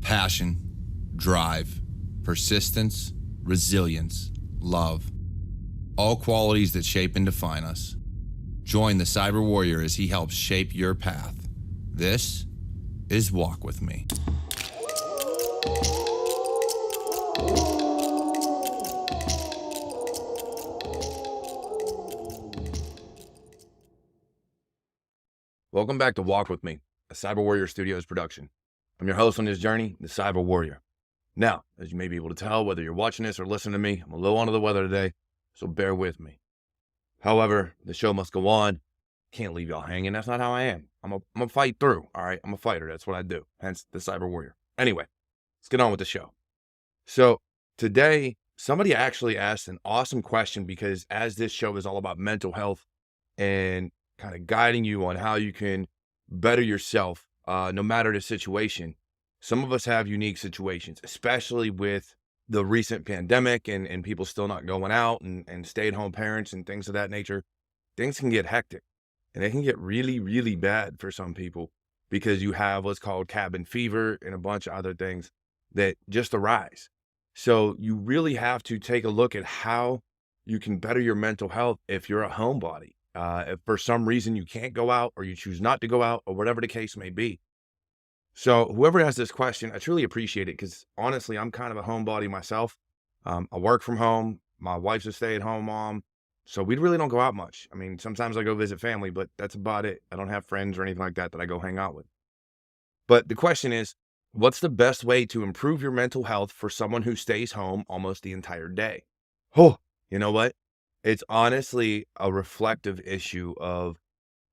Passion, drive, persistence, resilience, love. All qualities that shape and define us. Join the Cyber Warrior as he helps shape your path. This is Walk With Me. Welcome back to Walk With Me, a Cyber Warrior Studios production. I'm your host on this journey, the Cyber Warrior. Now, as you may be able to tell, whether you're watching this or listening to me, I'm a little under the weather today, so bear with me. However, the show must go on. Can't leave y'all hanging. That's not how I am. I'm a fight through, all right? I'm a fighter. That's what I do, hence the Cyber Warrior. Anyway, let's get on with the show. So today, somebody actually asked an awesome question because as this show is all about mental health and kind of guiding you on how you can better yourself, no matter the situation. Some of us have unique situations, especially with the recent pandemic and people still not going out and stay-at-home parents and things of that nature. Things can get hectic and it can get really, really bad for some people because you have what's called cabin fever and a bunch of other things that just arise. So you really have to take a look at how you can better your mental health if you're a homebody. If for some reason you can't go out or you choose not to go out or whatever the case may be. So whoever asked this question, I truly appreciate it because honestly, I'm kind of a homebody myself. I work from home. My wife's a stay-at-home mom. So we really don't go out much. I mean, sometimes I go visit family, but that's about it. I don't have friends or anything like that I go hang out with. But the question is, what's the best way to improve your mental health for someone who stays home almost the entire day? Oh, you know what? It's honestly a reflective issue of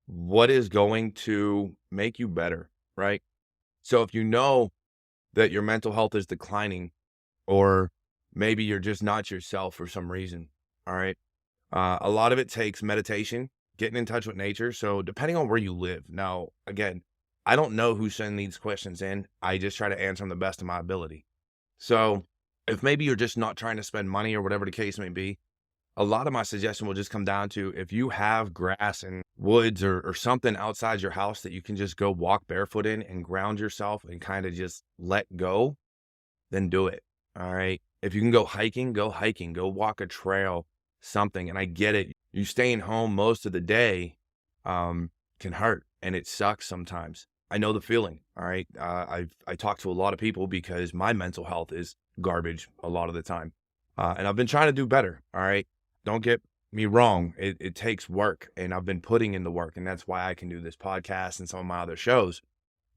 what is going to make you better, right? So if you know that your mental health is declining, or maybe you're just not yourself for some reason, all right? A lot of it takes meditation, getting in touch with nature. So depending on where you live. Now, again, I don't know who sent these questions in. I just try to answer them the best of my ability. So if maybe you're just not trying to spend money or whatever the case may be, a lot of my suggestion will just come down to if you have grass and woods or something outside your house that you can just go walk barefoot in and ground yourself and kind of just let go, then do it. All right. If you can go hiking, go walk a trail, something. And I get it. You staying home most of the day can hurt and it sucks sometimes. I know the feeling. All right. I talk to a lot of people because my mental health is garbage a lot of the time. And I've been trying to do better. All right. Don't get me wrong. It takes work and I've been putting in the work. And that's why I can do this podcast and some of my other shows,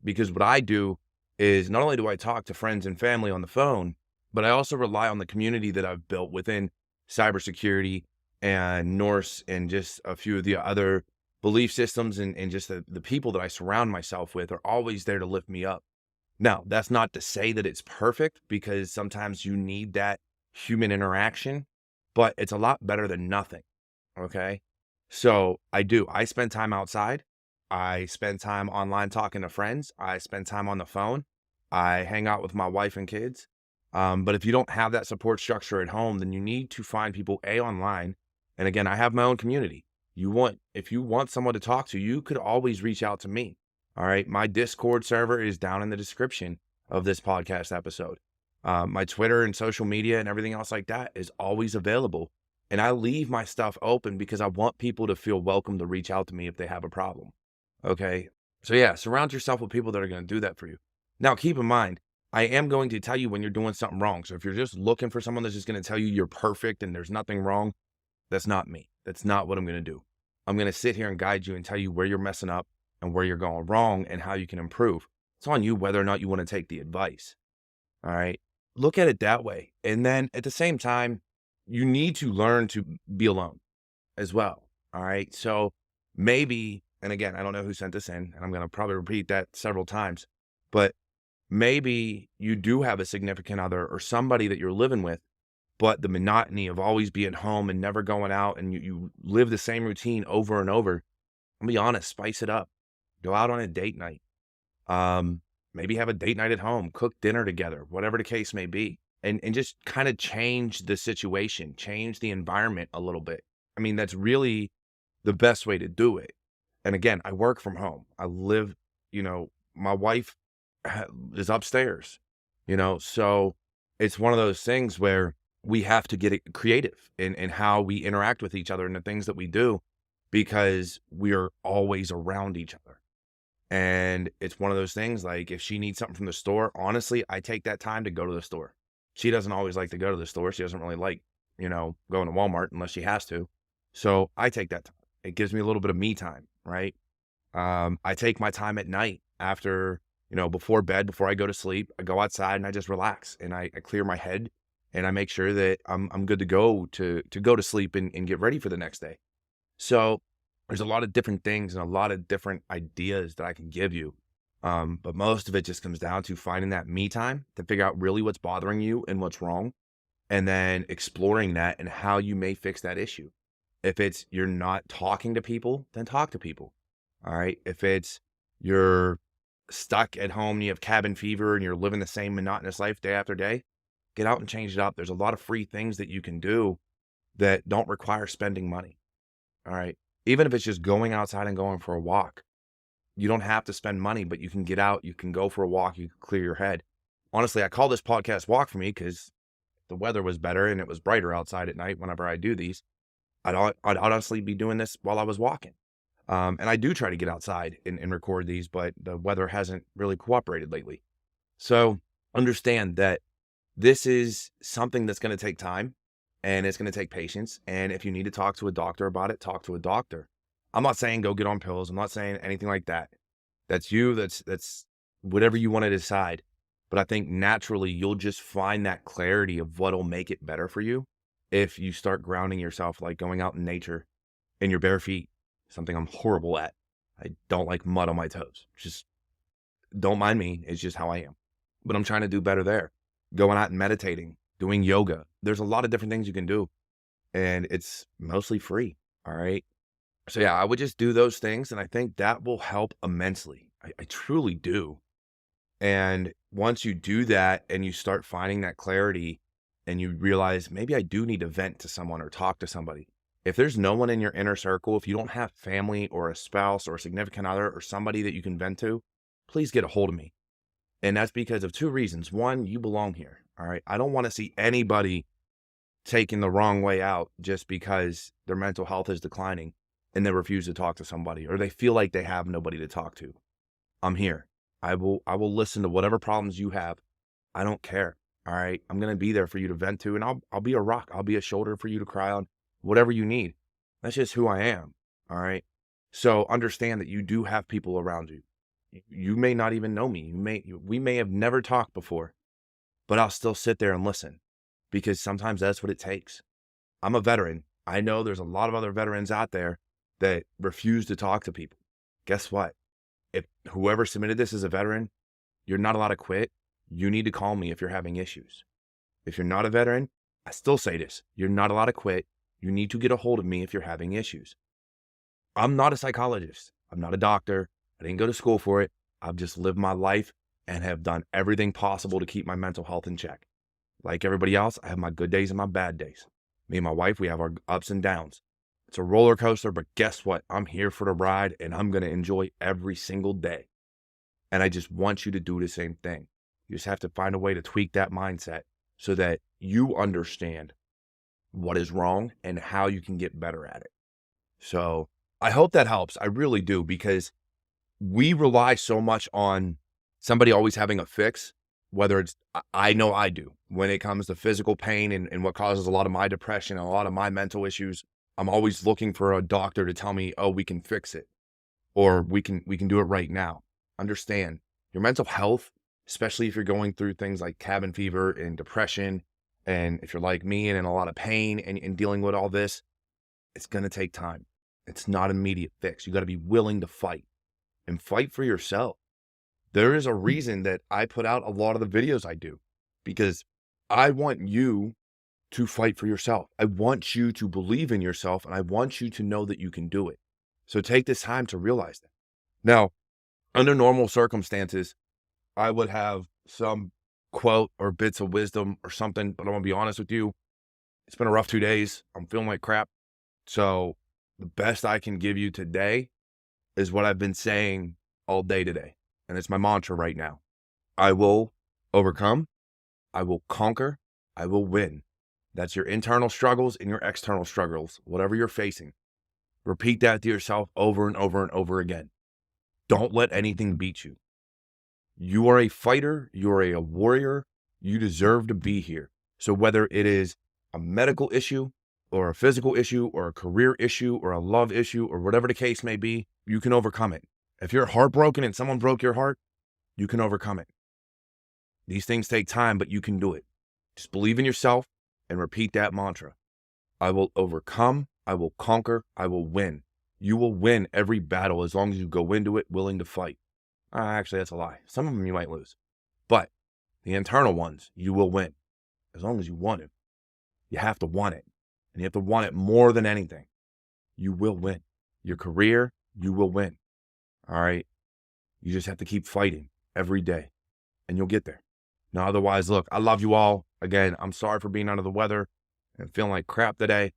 because what I do is not only do I talk to friends and family on the phone, but I also rely on the community that I've built within cybersecurity and Norse and just a few of the other belief systems and just the people that I surround myself with are always there to lift me up. Now, that's not to say that it's perfect because sometimes you need that human interaction, but it's a lot better than nothing. Okay. So I spend time outside. I spend time online talking to friends. I spend time on the phone. I hang out with my wife and kids. But if you don't have that support structure at home, then you need to find people online. And again, I have my own community. If you want someone to talk to, you could always reach out to me. All right. My Discord server is down in the description of this podcast episode. My Twitter and social media and everything else like that is always available. And I leave my stuff open because I want people to feel welcome to reach out to me if they have a problem. Okay. So yeah, surround yourself with people that are going to do that for you. Now, keep in mind, I am going to tell you when you're doing something wrong. So if you're just looking for someone that's just going to tell you you're perfect and there's nothing wrong, that's not me. That's not what I'm going to do. I'm going to sit here and guide you and tell you where you're messing up and where you're going wrong and how you can improve. It's on you whether or not you want to take the advice. All right. Look at it that way. And then at the same time, you need to learn to be alone as well. All right. So maybe, and again, I don't know who sent this in, and I'm going to probably repeat that several times, but maybe you do have a significant other or somebody that you're living with, but the monotony of always being home and never going out and you live the same routine over and over. I'll be honest, spice it up. Go out on a date night. Maybe have a date night at home, cook dinner together, whatever the case may be, and just kind of change the situation, change the environment a little bit. I mean, that's really the best way to do it. And again, I work from home. I live, my wife is upstairs. So it's one of those things where we have to get it creative in how we interact with each other and the things that we do, because we are always around each other. And it's one of those things, like, if she needs something from the store, honestly, I take that time to go to the store. She doesn't always like to go to the store. She doesn't really like, going to Walmart unless she has to. So I take that time. It gives me a little bit of me time, right? I take my time at night after, before bed, before I go to sleep. I go outside and I just relax, and I clear my head, and I make sure that I'm good to go to sleep and get ready for the next day. So there's a lot of different things and a lot of different ideas that I can give you. But most of it just comes down to finding that me time to figure out really what's bothering you and what's wrong, and then exploring that and how you may fix that issue. If it's you're not talking to people, then talk to people. All right. If it's you're stuck at home, you have cabin fever, and you're living the same monotonous life day after day, get out and change it up. There's a lot of free things that you can do that don't require spending money. All right. Even if it's just going outside and going for a walk, you don't have to spend money, but you can get out, you can go for a walk, you can clear your head. Honestly, I call this podcast Walk for me because the weather was better and it was brighter outside at night whenever I do these. I'd honestly be doing this while I was walking. And I do try to get outside and record these, but the weather hasn't really cooperated lately. So understand that this is something that's going to take time, and it's going to take patience. And if you need to talk to a doctor about it, talk to a doctor. I'm not saying go get on pills. I'm not saying anything like that. That's you. That's whatever you want to decide. But I think naturally you'll just find that clarity of what'll make it better for you if you start grounding yourself, like going out in nature in your bare feet, something I'm horrible at. I don't like mud on my toes. Just don't mind me. It's just how I am. But I'm trying to do better there. Going out and meditating, doing yoga. There's a lot of different things you can do, and it's mostly free. All right. So yeah, I would just do those things, and I think that will help immensely. I truly do. And once you do that and you start finding that clarity and you realize maybe I do need to vent to someone or talk to somebody. If there's no one in your inner circle, if you don't have family or a spouse or a significant other or somebody that you can vent to, please get a hold of me. And that's because of two reasons. One, you belong here. All right. I don't want to see anybody taking the wrong way out just because their mental health is declining and they refuse to talk to somebody, or they feel like they have nobody to talk to. I'm here. I will listen to whatever problems you have. I don't care. All right. I'm going to be there for you to vent to, and I'll be a rock. I'll be a shoulder for you to cry on, whatever you need. That's just who I am. All right. So understand that you do have people around you. You may not even know me. We may have never talked before, but I'll still sit there and listen, because sometimes that's what it takes. I'm a veteran. I know there's a lot of other veterans out there that refuse to talk to people. Guess what? If whoever submitted this is a veteran, you're not allowed to quit. You need to call me if you're having issues. If you're not a veteran, I still say this. You're not allowed to quit. You need to get a hold of me if you're having issues. I'm not a psychologist. I'm not a doctor. I didn't go to school for it. I've just lived my life and have done everything possible to keep my mental health in check. Like everybody else, I have my good days and my bad days. Me and my wife, we have our ups and downs. It's a roller coaster, but guess what? I'm here for the ride, and I'm going to enjoy every single day. And I just want you to do the same thing. You just have to find a way to tweak that mindset so that you understand what is wrong and how you can get better at it. So I hope that helps. I really do, because we rely so much on somebody always having a fix, whether it's, I know I do, when it comes to physical pain and what causes a lot of my depression and a lot of my mental issues. I'm always looking for a doctor to tell me, oh, we can fix it, or we can do it right now. Understand your mental health, especially if you're going through things like cabin fever and depression. And if you're like me and in a lot of pain and dealing with all this, it's going to take time. It's not an immediate fix. You got to be willing to fight and fight for yourself. There is a reason that I put out a lot of the videos I do, because I want you to fight for yourself. I want you to believe in yourself, and I want you to know that you can do it. So take this time to realize that. Now, under normal circumstances, I would have some quote or bits of wisdom or something, but I'm going to be honest with you. It's been a rough 2 days. I'm feeling like crap. So the best I can give you today is what I've been saying all day today. And it's my mantra right now. I will overcome. I will conquer, I will win. That's your internal struggles and your external struggles, whatever you're facing. Repeat that to yourself over and over and over again. Don't let anything beat you. You are a fighter, you are a warrior, you deserve to be here. So whether it is a medical issue or a physical issue or a career issue or a love issue or whatever the case may be, you can overcome it. If you're heartbroken and someone broke your heart, you can overcome it. These things take time, but you can do it. Just believe in yourself and repeat that mantra. I will overcome, I will conquer, I will win. You will win every battle as long as you go into it willing to fight. Actually, that's a lie. Some of them you might lose. But the internal ones, you will win. As long as you want it. You have to want it. And you have to want it more than anything. You will win. Your career, you will win. All right? You just have to keep fighting every day. And you'll get there. Now, otherwise, look, I love you all. Again, I'm sorry for being under the weather and feeling like crap today.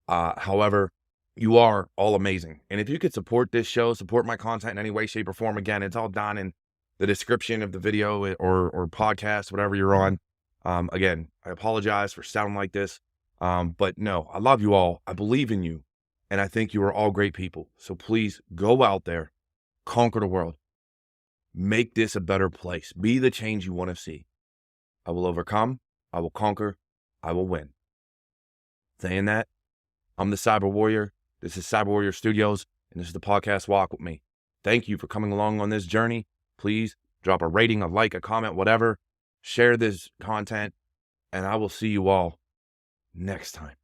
However, you are all amazing. And if you could support this show, support my content in any way, shape, or form, again, it's all down in the description of the video or podcast, whatever you're on. Again, I apologize for sounding like this. But no, I love you all. I believe in you. And I think you are all great people. So please go out there, conquer the world. Make this a better place. Be the change you want to see. I will overcome. I will conquer. I will win. Saying that, I'm the Cyber Warrior. This is Cyber Warrior Studios, and this is the podcast Walk With Me. Thank you for coming along on this journey. Please drop a rating, a like, a comment, whatever. Share this content, and I will see you all next time.